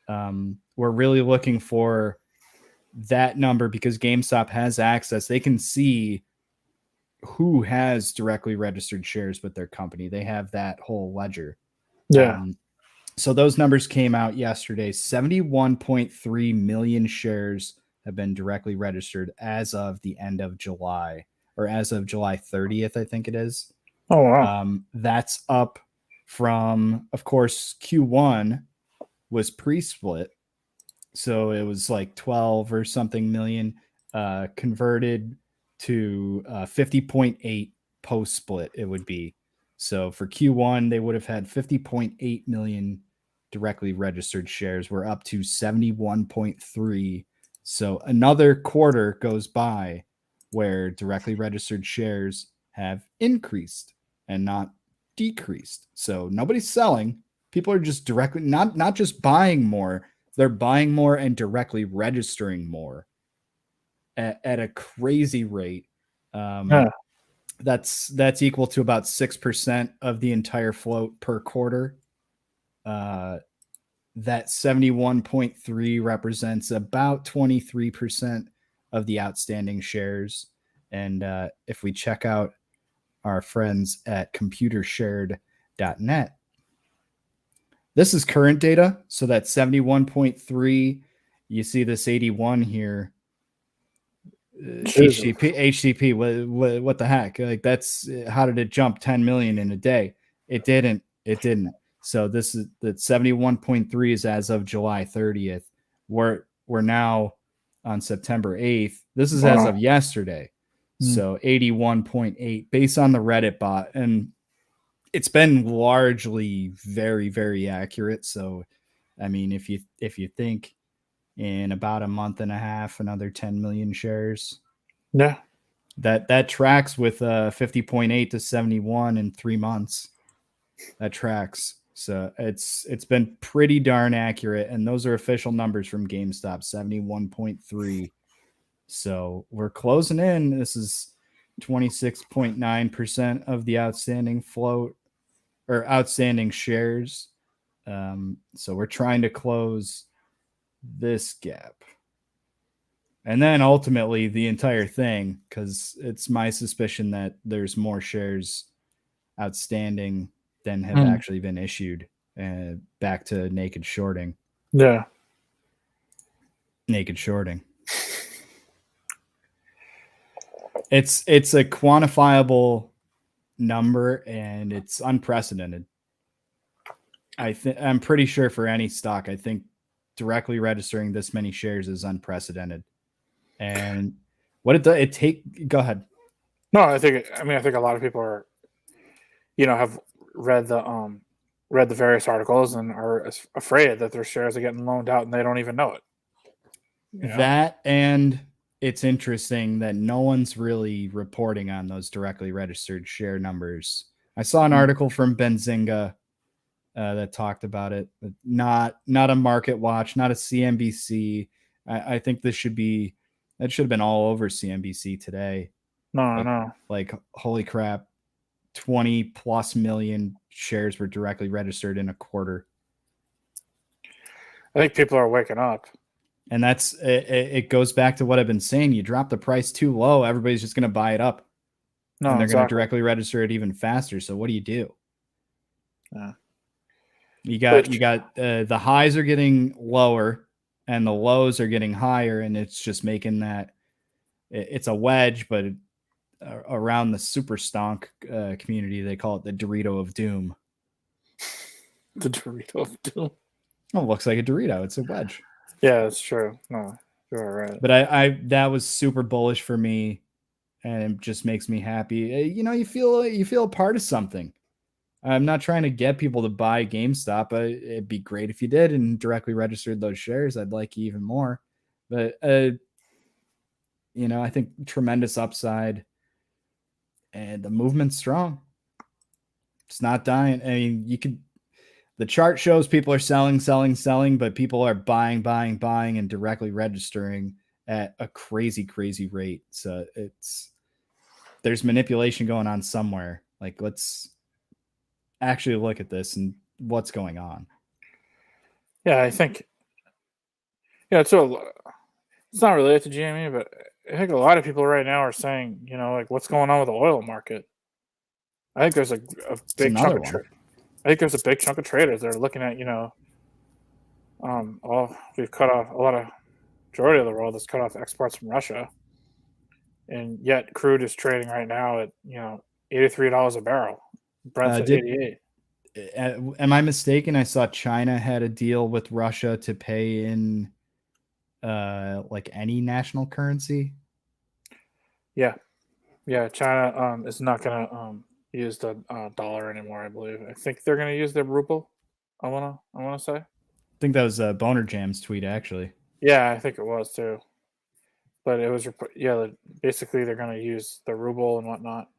were really looking for that number because GameStop has access. They can see who has directly registered shares with their company. They have that whole ledger. Yeah. So those numbers came out yesterday. 71.3 million shares have been directly registered as of the end of July, or as of July 30th, I think it is. Oh, wow. That's up from, of course, Q1 was pre-split. So it was like 12 or something million converted to 50.8 post split. It would be. So for Q1, they would have had 50.8 million directly registered shares. We're up to 71.3. So another quarter goes by where directly registered shares have increased and not decreased. So nobody's selling. People are just directly not just buying more, they're buying more and directly registering more at a crazy rate. That's equal to about 6% of the entire float per quarter. That 71.3 represents about 23% of the outstanding shares. And if we check out our friends at computershared.net, this is current data. So that's 71.3. You see this 81 here. HTP, what the heck? Like, that's, how did it jump 10 million in a day? It didn't. So this is that 71.3 is as of July 30th. We're now on September 8th. This is as of yesterday. So 81.8 based on the Reddit bot. And it's been largely very, very accurate. So, I mean, if you think in about a month and a half, another 10 million shares. Yeah. That tracks with 50.8 to 71 in 3 months. That tracks. So it's been pretty darn accurate. And those are official numbers from GameStop, 71.3. So we're closing in. This is 26.9% of the outstanding float or outstanding shares. So we're trying to close this gap. And then ultimately the entire thing, because it's my suspicion that there's more shares outstanding than have actually been issued. Back to naked shorting. Yeah. Naked shorting. It's a quantifiable number and it's unprecedented. I'm pretty sure for any stock, I think directly registering this many shares is unprecedented. And what it take? Go ahead. No, I think a lot of people are, have read the various articles and are afraid that their shares are getting loaned out and they don't even know it. That, and it's interesting that no one's really reporting on those directly registered share numbers. I saw an article from Benzinga that talked about it. Not a Market Watch, not a CNBC. I think that should have been all over CNBC today. No. Like, holy crap, 20 plus million shares were directly registered in a quarter. I think people are waking up. And that's it goes back to what I've been saying. You drop the price too low, everybody's just going to buy it up. No, and they're exactly. going to directly register it even faster. So what do you do? Yeah. You got the highs are getting lower and the lows are getting higher, and it's just making that it's a wedge, but around the super stonk community, they call it the Dorito of Doom. The Dorito of Doom. Oh, it looks like a Dorito. It's a wedge. Yeah, that's true. No, you're right. But I that was super bullish for me, and it just makes me happy. You feel a part of something. I'm not trying to get people to buy GameStop, but it'd be great if you did and directly registered those shares. I'd like you even more. But I think tremendous upside, and the movement's strong. It's not dying. I mean, the chart shows people are selling, but people are buying, and directly registering at a crazy, crazy rate. So there's manipulation going on somewhere. Like, let's actually look at this and what's going on. Yeah, I think. Yeah, it's not related to GME, but I think a lot of people right now are saying, like, what's going on with the oil market? I think there's a big chunk of I think there's a big chunk of traders that are looking at, we've cut off majority of the world has cut off exports from Russia, and yet crude is trading right now at $83 a barrel. Brent's at 88. Am I mistaken? I saw China had a deal with Russia to pay in like any national currency? Yeah. China is not gonna use the dollar anymore. I believe. I think they're gonna use their ruble. I wanna say. I think that was Boner Jam's tweet, actually. Yeah, I think it was too. But it was basically they're gonna use the ruble and whatnot,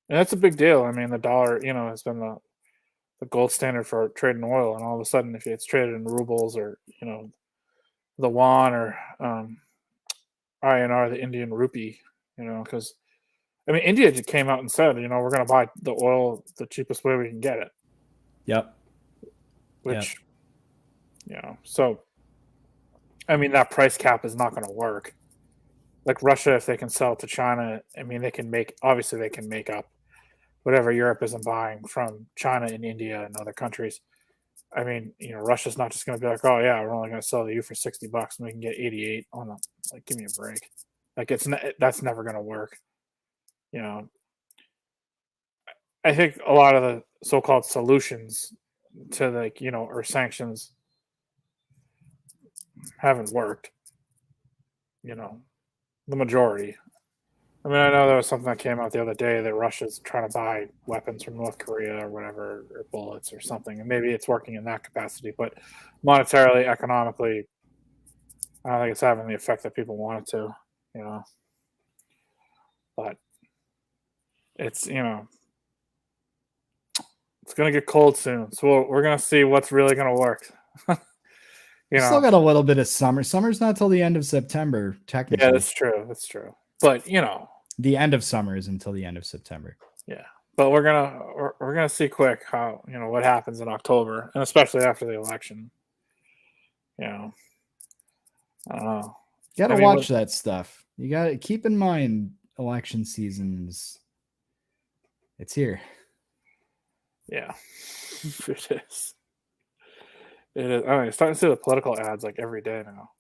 and that's a big deal. I mean, the dollar, has been the gold standard for trading oil, and all of a sudden, if it's traded in rubles or the yuan or INR, the Indian rupee, because I mean, India just came out and said, we're going to buy the oil the cheapest way we can get it. Yep. Which, so I mean, that price cap is not going to work. Like Russia, if they can sell to China, I mean, they can make up whatever Europe isn't buying from China and India and other countries. I mean, Russia's not just going to be like, oh yeah, we're only going to sell to you for $60 and we can get 88 on them. Like, give me a break. Like, that's never going to work. I think a lot of the so-called solutions to or sanctions haven't worked. The majority. I mean, I know there was something that came out the other day that Russia's trying to buy weapons from North Korea or whatever, or bullets or something, and maybe it's working in that capacity. But monetarily, economically, I don't think it's having the effect that people want it to. But it's it's going to get cold soon, so we're going to see what's really going to work. Still got a little bit of summer. Summer's not till the end of September, technically. Yeah, that's true. But the end of summer is until the end of September. Yeah, but we're gonna see quick how what happens in October, and especially after the election. I don't know. You got to watch that stuff. You got to keep in mind election seasons. It's here. Yeah, it is. It is. I mean, starting to see the political ads like every day now.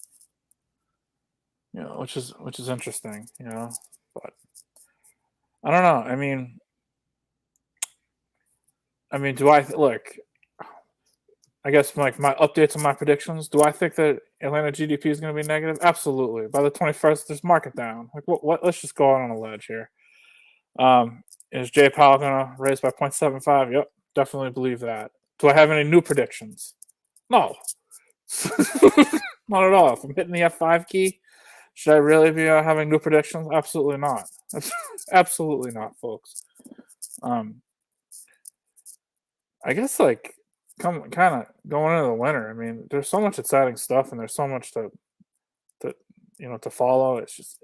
Which is interesting. But I don't know. I mean, do I look? I guess like my updates on my predictions. Do I think that Atlanta GDP is going to be negative? Absolutely. By the 21st, there's market down. Like what? Let's just go out on a ledge here. Is Jay Powell going to raise by 0.75? Yep, definitely believe that. Do I have any new predictions? No, not at all. If I'm hitting the F5 key, should I really be having new predictions? Absolutely not. Absolutely not, folks. I guess like kind of going into the winter. I mean, there's so much exciting stuff, and there's so much to follow. It's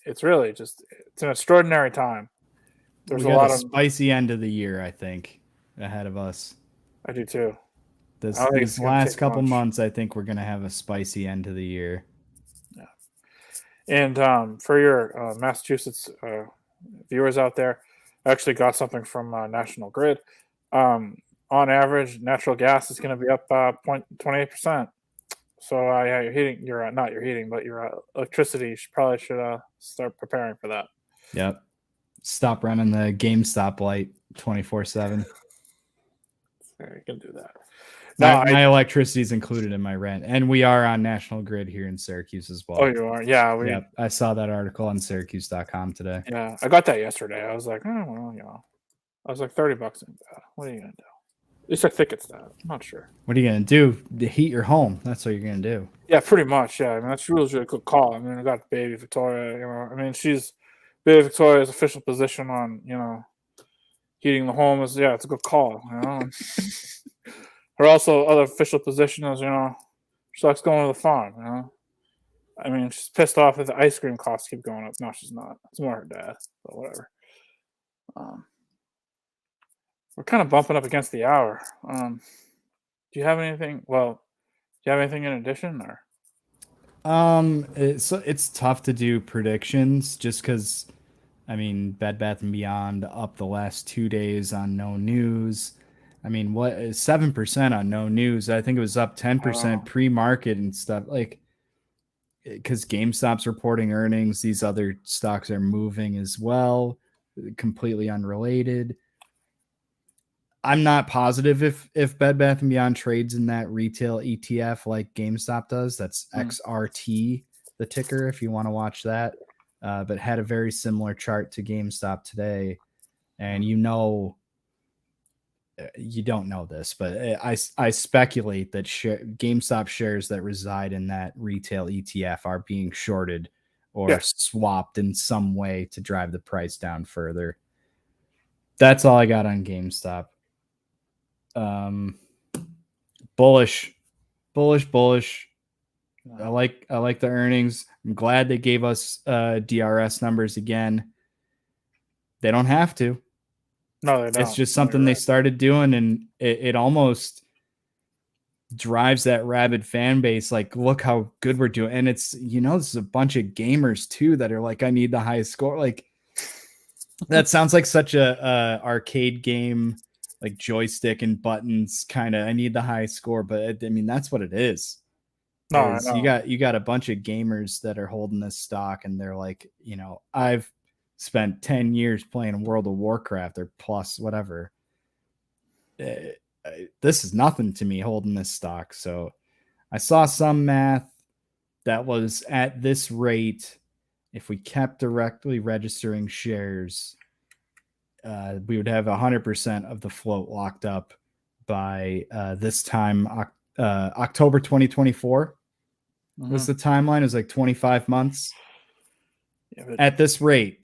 an extraordinary time. There's a lot of spicy end of the year, I think, ahead of us. I do too. These last couple months, I think we're going to have a spicy end to the year. Yeah. And for your Massachusetts viewers out there, I actually got something from National Grid. On average, natural gas is going to be up 0.28%. So not your heating, but your electricity. You should start preparing for that. Yep. Stop running the GameStop light 24/7. You can do that. My electricity is included in my rent, and we are on National Grid here in Syracuse as well. Oh, you are? Yeah. I saw that article on Syracuse.com today. Yeah, I got that yesterday. I was like, oh, well, I was like $30. What are you gonna do? At least I think it's that. I'm not sure. What are you gonna do to heat your home? That's what you're gonna do. Yeah, pretty much. Yeah, I mean that's really good call. I mean, I got baby Victoria. I mean, baby Victoria's official position on heating the home is it's a good call. Her also other official position is she likes going to the farm. I mean, she's pissed off that the ice cream costs keep going up. No, she's not. It's more her dad, but whatever. We're kind of bumping up against the hour. Do you have anything? Well, do you have anything in addition, or? It's tough to do predictions just because, I mean, Bed Bath & Beyond up the last 2 days on no news. I mean, what is 7% on no news? I think it was up 10% pre-market and stuff, like, because GameStop's reporting earnings. These other stocks are moving as well, completely unrelated. I'm not positive if Bed Bath & Beyond trades in that retail ETF like GameStop does. That's XRT, the ticker, if you want to watch that. But had a very similar chart to GameStop today. And you don't know this, but I speculate that GameStop shares that reside in that retail ETF are being shorted or swapped in some way to drive the price down further. That's all I got on GameStop. Bullish. I like the earnings. I'm glad they gave us DRS numbers again. They don't have to. No, they don't. It's just something they started doing, and it almost drives that rabid fan base. Like, look how good we're doing. And it's, this is a bunch of gamers too that are like, I need the highest score. Like, that sounds like such a arcade game, like joystick and buttons kind of, I need the highest score. But I mean, that's what it is. No, you got a bunch of gamers that are holding this stock, and they're like, I've spent 10 years playing World of Warcraft or plus whatever. This is nothing to me holding this stock. So I saw some math that was at this rate. If we kept directly registering shares, we would have 100% of the float locked up by this time, October 2024 was the timeline. It was like 25 months. Yeah, at this rate,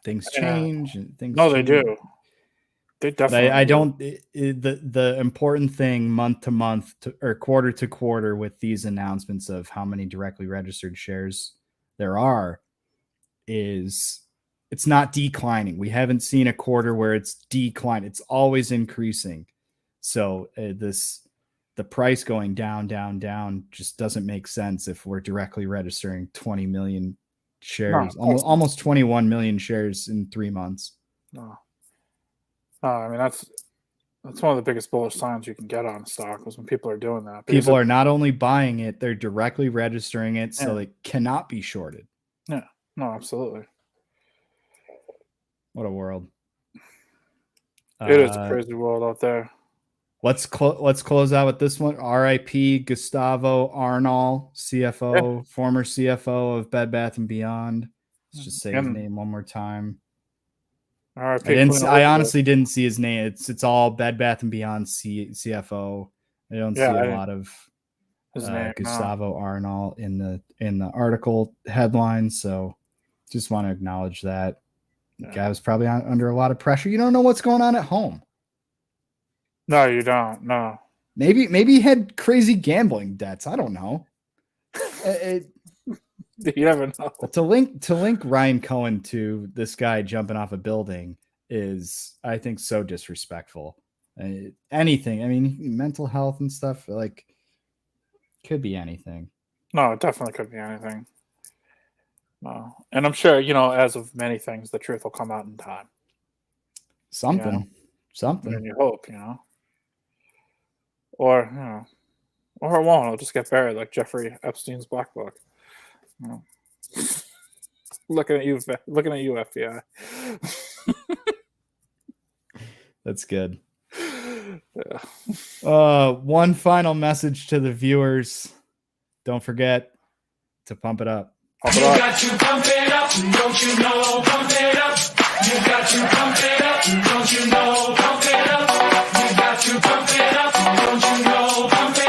things change and things. No, change. they do. They definitely. I don't. The important thing month to month or quarter to quarter with these announcements of how many directly registered shares there are is it's not declining. We haven't seen a quarter where it's declined. It's always increasing. So the price going down just doesn't make sense if we're directly registering 20 million shares, almost 21 million shares in 3 months. No. I mean, that's one of the biggest bullish signs you can get on a stock is when people are doing that. People are not only buying it, they're directly registering it, so it cannot be shorted. Yeah, no, absolutely. What a world. It is a crazy world out there. Let's close out with this one. R.I.P. Gustavo Arnall, CFO, former CFO of Bed Bath & Beyond. Let's just say his name one more time. I honestly didn't see his name. It's all Bed Bath & Beyond CFO. I don't see a lot of his name, Gustavo Arnall in the article headline. So just want to acknowledge that. The guy was probably under a lot of pressure. You don't know what's going on at home. No, you don't. No. Maybe he had crazy gambling debts. I don't know. You never know. To link Ryan Cohen to this guy jumping off a building is, I think, so disrespectful. Anything. I mean, mental health and stuff, like, could be anything. No, it definitely could be anything. No. And I'm sure, as of many things, the truth will come out in time. Something. And you hope, Or it won't. It'll just get buried like Jeffrey Epstein's Black Book. Looking at you, FBI. That's good. Yeah. One final message to the viewers. Don't forget to pump it up. You got to pump it up, don't you know? Pump it up. You got to pump it up, don't you know? Pump it up. You got to pump it up, don't you know? Pump it up.